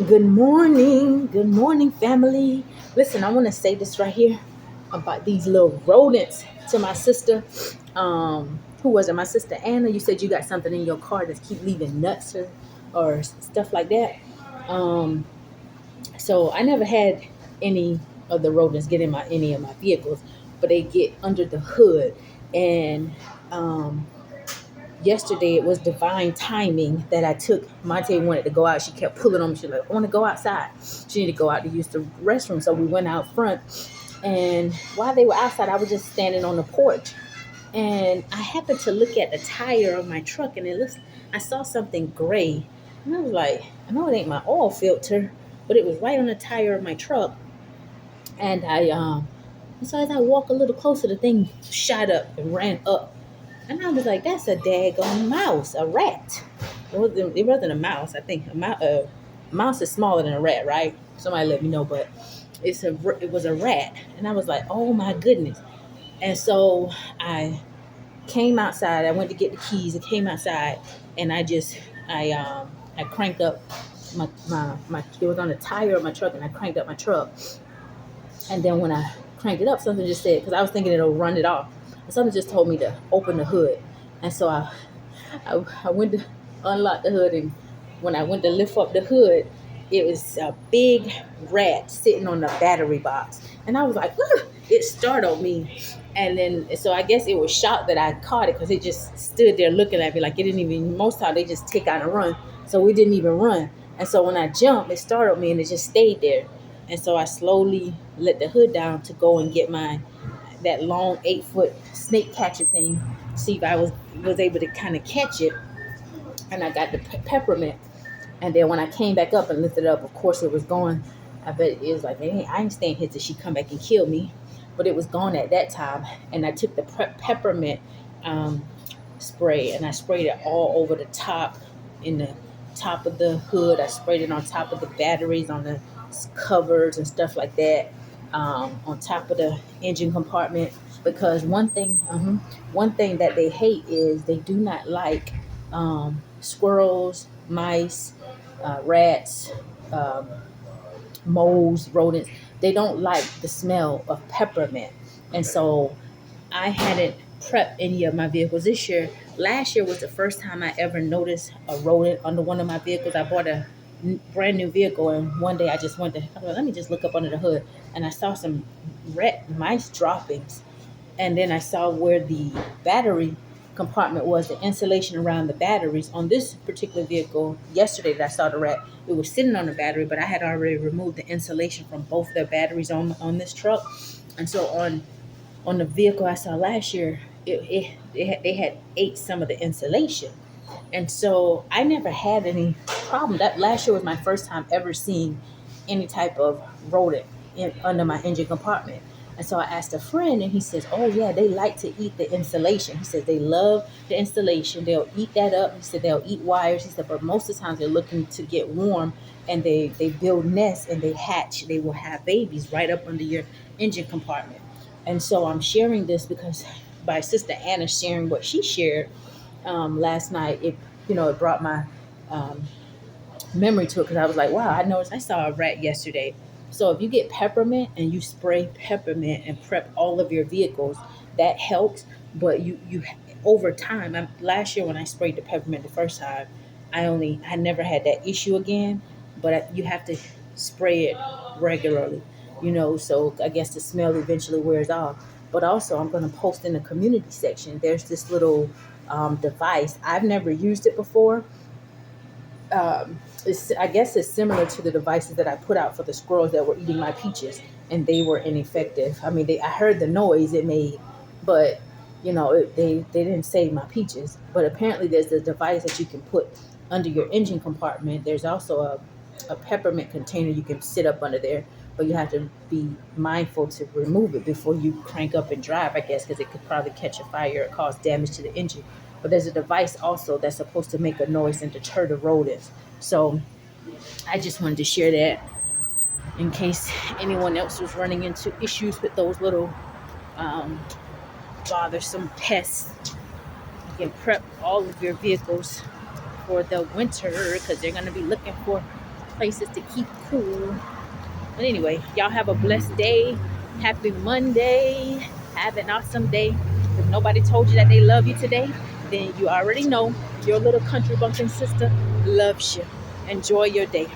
Good morning, family. Listen, I want to say this right here about these little rodents to my sister. Who was it? My sister Anna. You said you got something in your car that keep leaving nuts or stuff like that. Um, so I never had any of the rodents get in my any of my vehicles, but they get under the hood. And um, yesterday it was divine timing that I took. Monte wanted to go out. She kept pulling on me. She was like, I want to go outside. She needed to go out to use the restroom. So we went out front. And while they were outside, I was just standing on the porch. And I happened to look at the tire of my truck and I saw something gray. And I was like, I know it ain't my oil filter, but it was right on the tire of my truck. And so as I walk a little closer, the thing shot up and ran up. And I was like, that's a daggone mouse, a rat. It wasn't a mouse. I think mouse is smaller than a rat, right? Somebody let me know, but it was a rat. And I was like, oh my goodness. And so I came outside. I went to get the keys. I came outside and I cranked up my it was on the tire of my truck and I cranked up my truck. And then when I cranked it up, something just said, because I was thinking it'll run it off. And something just told me to open the hood. And so I went to unlock the hood. And when I went to lift up the hood, it was a big rat sitting on the battery box. And I was like, ugh, it startled me. And then, so I guess it was shocked that I caught it because it just stood there looking at me like it didn't even, most times they just take out and run. So we didn't even run. And so when I jumped, it startled me and it just stayed there. And so I slowly let the hood down to go and get that long 8-foot snake catcher thing, see if I was able to kind of catch it. And I got the peppermint. And then when I came back up and lifted it up, of course it was gone. I bet it was like, I ain't staying here till she come back and kill me. But it was gone at that time. And I took the peppermint um, spray and I sprayed it all over the top, in the top of the hood. I sprayed it on top of the batteries, on the covers and stuff like that, on top of the engine compartment. Because one thing that they hate is they do not like squirrels, mice, rats, um, moles, rodents. They don't like the smell of peppermint. And so I hadn't prepped any of my vehicles this year. Last year was the first time I ever noticed a rodent under one of my vehicles. I bought a brand new vehicle, and one day I just went to, I thought, let me just look up under the hood, and I saw some rat mice droppings. And then I saw where the battery compartment was, the insulation around the batteries on this particular vehicle. Yesterday that I saw the rat, it was sitting on the battery, but I had already removed the insulation from both the batteries on this truck. And so on the vehicle I saw last year, they had ate some of the insulation. And so I never had any problem. That last year was my first time ever seeing any type of rodent under my engine compartment. And so I asked a friend, and he says, oh, yeah, they like to eat the insulation. He said they love the insulation. They'll eat that up. He said they'll eat wires. He said, but most of the times they're looking to get warm, and they build nests and they hatch. They will have babies right up under your engine compartment. And so I'm sharing this because my sister Anna sharing what she shared last night, it brought my um, memory to it because I was like, wow, I saw a rat yesterday. So if you get peppermint and you spray peppermint and prep all of your vehicles, that helps. But you over time, last year when I sprayed the peppermint the first time, I never had that issue again. But you have to spray it regularly, So I guess the smell eventually wears off. But also, I'm going to post in the community section. There's this little device. I've never used it before. I guess it's similar to the devices that I put out for the squirrels that were eating my peaches, and they were ineffective. I mean, I heard the noise it made, but they didn't save my peaches. But apparently, there's a device that you can put under your engine compartment. There's also a peppermint container you can sit up under there, but you have to be mindful to remove it before you crank up and drive, I guess, because it could probably catch a fire or cause damage to the engine. But there's a device also that's supposed to make a noise and deter the rodents. So I just wanted to share that in case anyone else was running into issues with those little um, bothersome pests. You can prep all of your vehicles for the winter because they're going to be looking for places to keep cool. But anyway, y'all have a blessed day. Happy Monday. Have an awesome day. If nobody told you that they love you today, then you already know your little country bumpkin sister loves you. Enjoy your day.